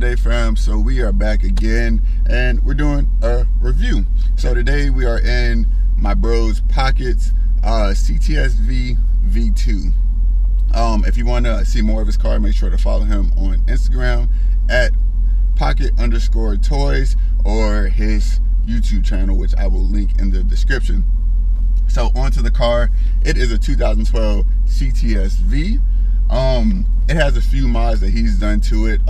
today, fam? So we are back again and we're doing a review. So today we are in my bro's Pocket's CTS-V V2. If you want to see more of his car, make sure to follow him on Instagram at pocket_toys or his YouTube channel, which I will link in the description. So onto the car. It is a 2012 CTS-V. It has a few mods that he's done to it.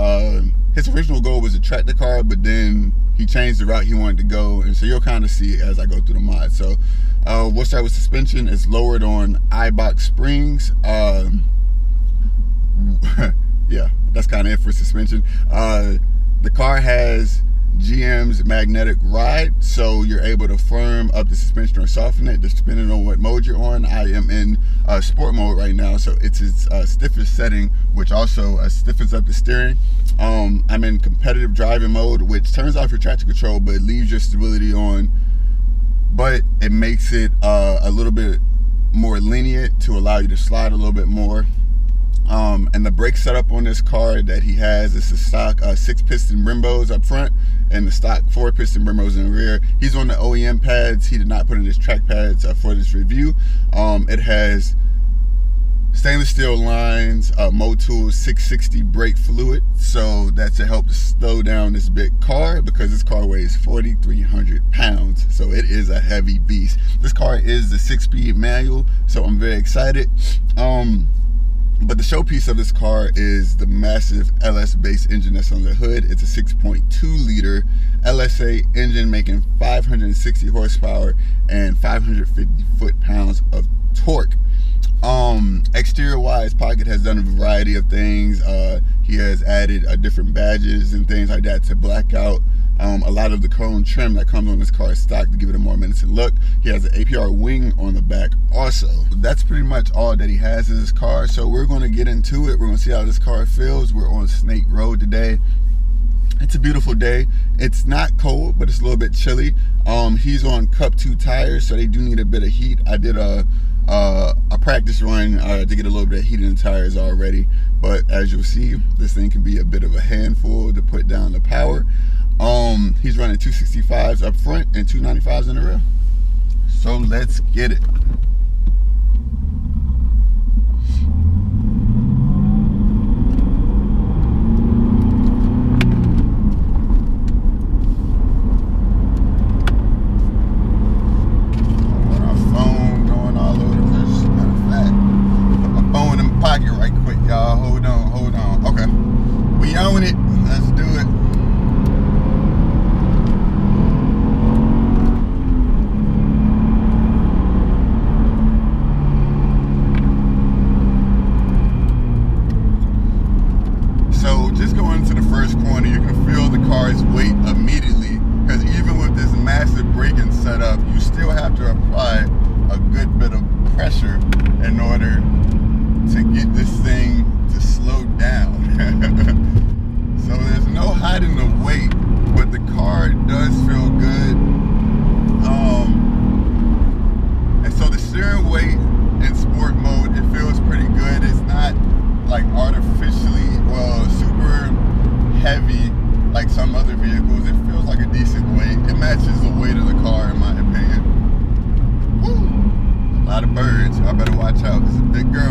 His original goal was to track the car, but then he changed the route he wanted to go, and so you'll kind of see it as I go through the mods. So we'll start with suspension. It's lowered on I-box springs. Yeah, that's kind of it for suspension. The car has GM's magnetic ride, so you're able to firm up the suspension or soften it just depending on what mode you're on. I am in sport mode right now, so it's its stiffest setting, which also stiffens up the steering. I'm in competitive driving mode, which turns off your traction control but leaves your stability on, but it makes it a little bit more lenient to allow you to slide a little bit more. And the brake setup on this car that he has is the stock 6-piston Brembos up front and the stock 4-piston Brembos in the rear. He's on the OEM pads. He did not put in his track pads for this review. It has stainless steel lines, Motul 660 brake fluid, so that's to help to slow down this big car because this car weighs 4,300 pounds, so it is a heavy beast. This car is the 6-speed manual, so I'm very excited. But the showpiece of this car is the massive LS-based engine that's on the hood. It's a 6.2 liter LSA engine making 560 horsepower and 550 foot-pounds of torque. Exterior wise, Pocket has done a variety of things. He has added different badges and things like that to black out a lot of the chrome trim that comes on this car is stock to give it a more menacing look. He has an APR wing on the back also. That's pretty much all that he has in his car, so we're going to get into it. We're going to see how this car feels. We're on Snake Road today. It's a beautiful day. It's not cold, but it's a little bit chilly. He's on Cup 2 tires, so they do need a bit of heat. I did a practice run to get a little bit of heat in the tires already, but as you'll see, this thing can be a bit of a handful to put down the power. He's running 265s up front and 295s in the rear. So let's get it. Weight immediately, because even with this massive braking setup, you still have to apply a good bit of pressure in order to get this thing to slow down. So there's no hiding the weight, but the car does feel good. And so the steering weight in sport mode, it feels pretty good. It's not like artificially, super heavy like some other vehicles. It feels like a decent weight. It matches the weight of the car in my opinion. Woo! A lot of birds. I better watch out. It's a big girl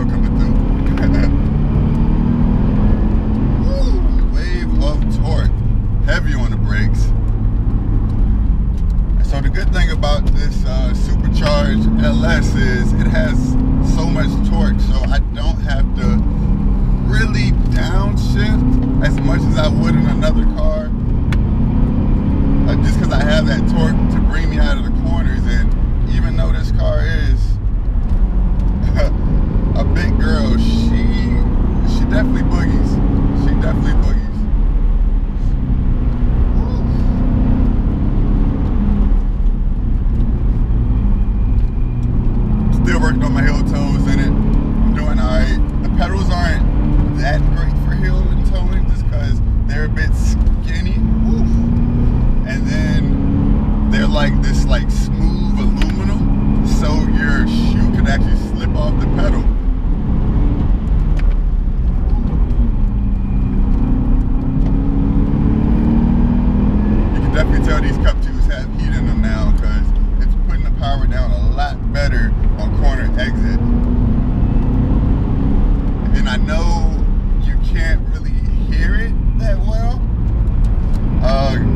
I know you can't really hear it that well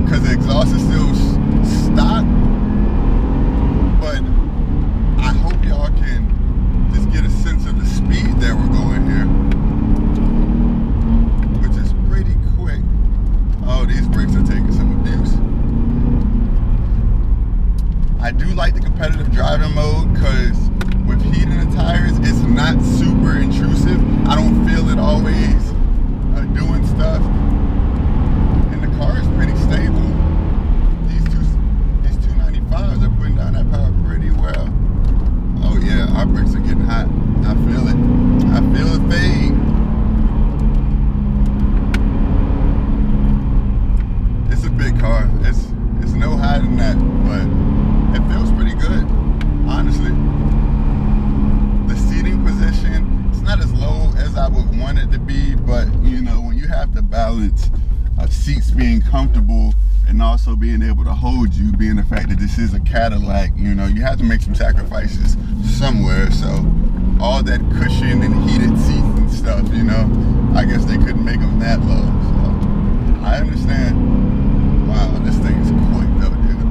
because the exhaust is still stock, but I hope y'all can just get a sense of the speed that we're going here, which is pretty quick. Oh, these brakes are taking some abuse. I do like the competitive driving mode because with heat in the tires, it's not super intrusive. I don't feel it always doing stuff, and the car is pretty stable. These 295s are putting down that power pretty well. Oh yeah, our brakes are getting hot. I feel it. I feel it fade. It's a big car. It's no hiding that, but it feels pretty good, honestly. The seating position, it's not as low as I would want it to be, but you know, when you have to balance seats being comfortable and also being able to hold you, being the fact that this is a Cadillac, you know, you have to make some sacrifices somewhere. So all that cushion and heated seats and stuff, you know, I guess they couldn't make them that low. So I understand. Wow, this thing is quick though, dude.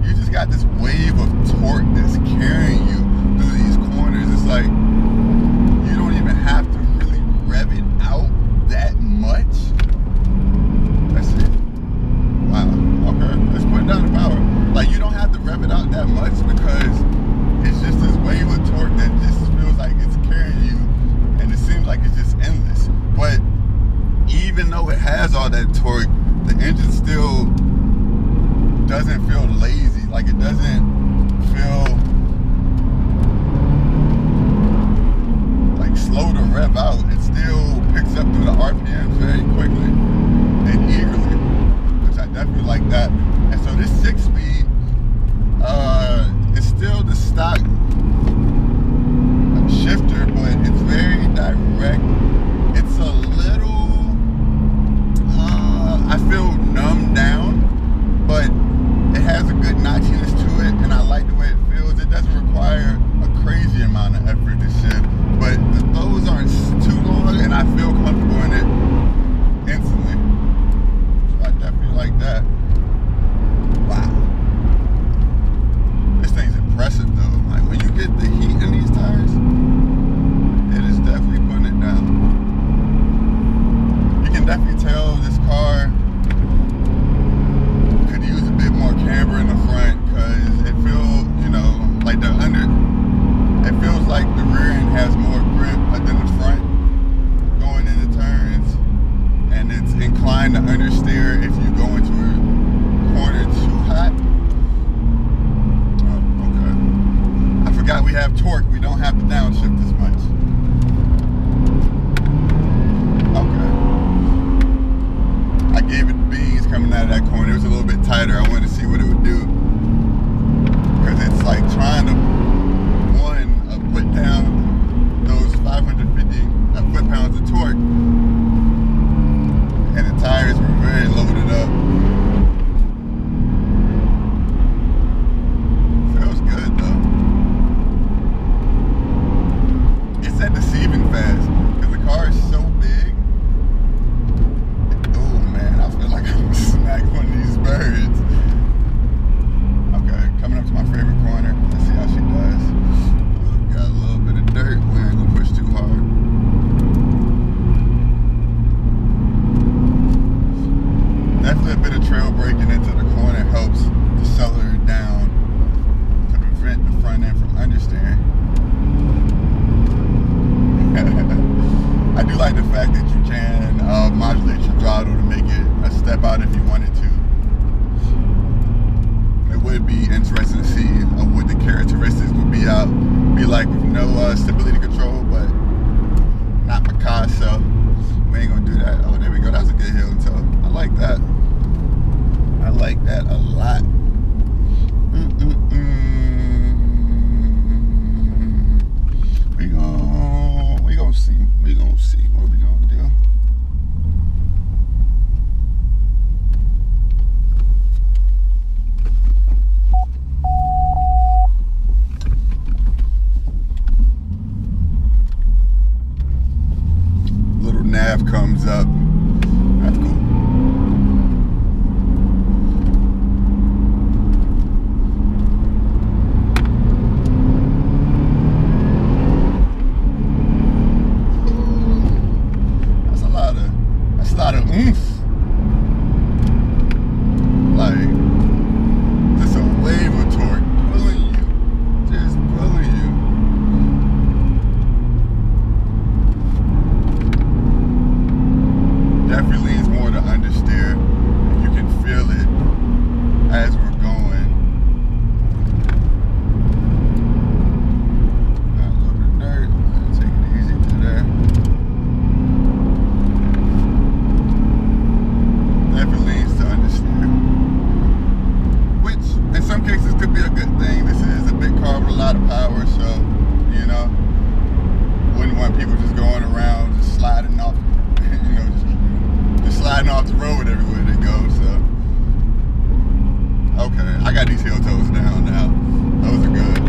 You just got this wave of torque that's carrying you through these corners. It's like you don't even have to really rev it out that much. That's it. Wow, okay, let's put down the power. Like, you don't have to rev it out that much because it's just this wave of torque that just feels like it's carrying you, and it seems like it's just endless. But even though it has all that torque, the engine still doesn't feel lazy. Like, it doesn't feel like slow to rev out. It still picks up through the RPMs very quickly and eagerly, which I definitely like that. And so this 6-speed is still the stock shifter, but it's very direct. It's a little, I feel numbed down, but it has a good notchiness to it, and I like the way it feels. It doesn't require a crazy amount of effort to shift, but the throws aren't too long, and I feel comfortable in it instantly. So I definitely like that. Wow. This thing's impressive though. Like, when you get the heat in these tires, it is definitely putting it down. You can definitely tell this car could use a bit more camber in the front, because it feels, you know, like it feels like the rear end has more grip than the front going into turns, and it's inclined to understeer if you go into a corner too hot. Oh, okay. I forgot we have torque. We don't have to downshift as much. Okay. I gave it the beans coming out of that corner. It was a little bit tighter. I wanted to see what it would do, because it's like trying to put down those 550 foot-pounds of torque, and the tires were very loaded up. Feels good though. It's that deceiving fast because the car is so big. Oh man, I feel like I'm gonna smack one of these birds. Okay, coming up to my favorite corner. Let's see how she does. Got a little bit of dirt. We ain't gonna push too hard. Definitely a bit of trail braking into the corner helps to settle her down to prevent the front end from understeering. I do like the fact that you can modulate your throttle to make it a step out if you wanted to. It would be interesting to see what the characteristics would be like with no stability control, but not my car, so we ain't gonna do that. Oh, there we go. That's a good hill toe. I like that. I like that a lot. We gonna see. We gonna see what we gonna do. path comes up. That's cool. That's a lot of oomph. Like, just a wave of torque pulling you, just pulling you. Definitely leans more to understeer. You can feel it as we're going. A little bit of dirt. Take it easy through there. Definitely leans to understeer, which in some cases could be a good thing. This is a big car with a lot of power, so you know, wouldn't want people just going around just sliding off, you know, just sliding off the road everywhere they go. So okay, I got these heel toes down now. Those are good.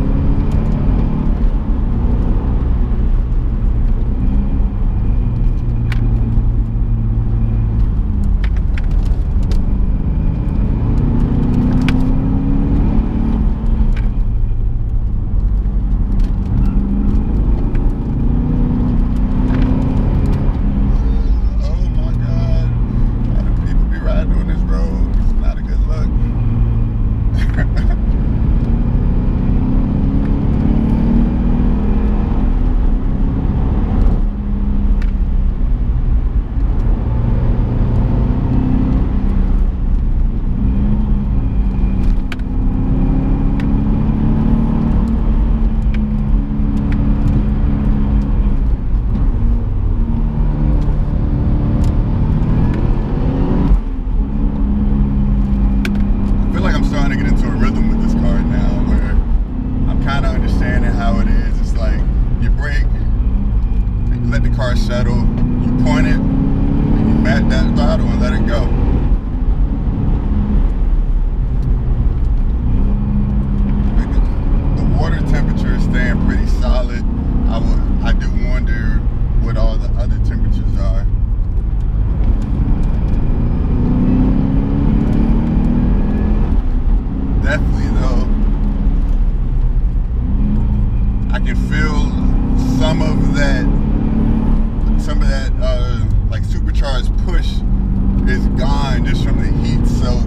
Let the car settle, you point it, and you mat that throttle and let it go. The water temperature is staying pretty solid. I do wonder what all the other temperatures are. Definitely though, I can feel some of that like supercharged push is gone just from the heat soak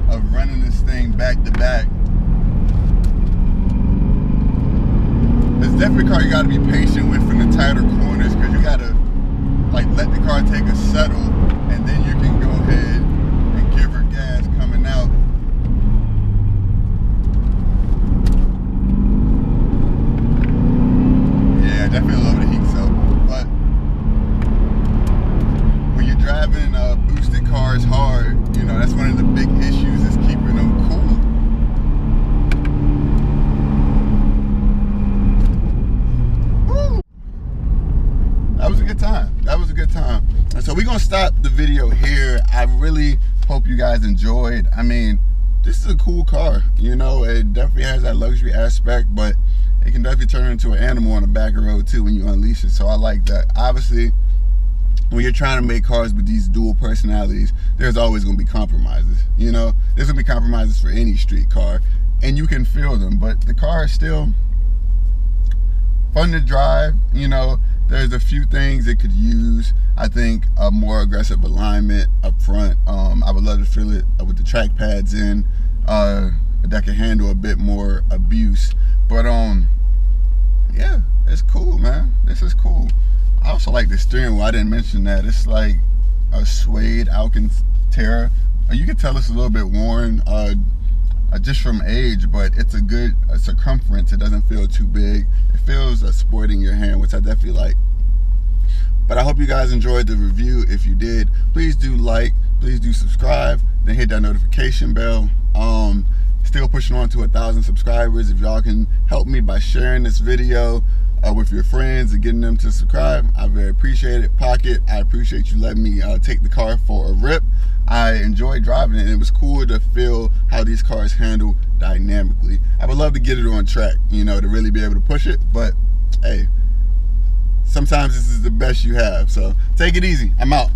of running this thing back to back. It's definitely a car you gotta be patient with in the tighter corners, because you gotta like let the car take a settle, and then you can go ahead and give her gas coming out. Yeah, definitely a little bit of heat soak. But when you're driving boosted cars hard, you know, that's one of the big issues, is keeping them cool. Woo! That was a good time. That was a good time. And so we're gonna stop the video here. I really hope you guys enjoyed. I mean, this is a cool car, you know. It definitely has that luxury aspect, but it can definitely turn into an animal on the back of the road too when you unleash it. So I like that. Obviously, when you're trying to make cars with these dual personalities, there's always going to be compromises. You know, there's going to be compromises for any street car, and you can feel them. But the car is still fun to drive. You know, there's a few things it could use. I think a more aggressive alignment up front. I would love to feel it with the track pads in, that can handle a bit more abuse. But yeah, it's cool, man. This is cool. I also like the steering wheel. I didn't mention that. It's like a suede Alcantara. You can tell it's a little bit worn just from age, but it's a good circumference. It doesn't feel too big. It feels sporty in your hand, which I definitely like. But I hope you guys enjoyed the review. If you did, please do like, please do subscribe, then hit that notification bell. Still pushing on to 1,000 subscribers. If y'all can help me by sharing this video with your friends and getting them to subscribe, I very appreciate it. Pocket, I appreciate you letting me take the car for a rip. I enjoyed driving it, and it was cool to feel how these cars handle dynamically. I would love to get it on track, you know, to really be able to push it, but hey, sometimes this is the best you have. So take it easy. I'm out.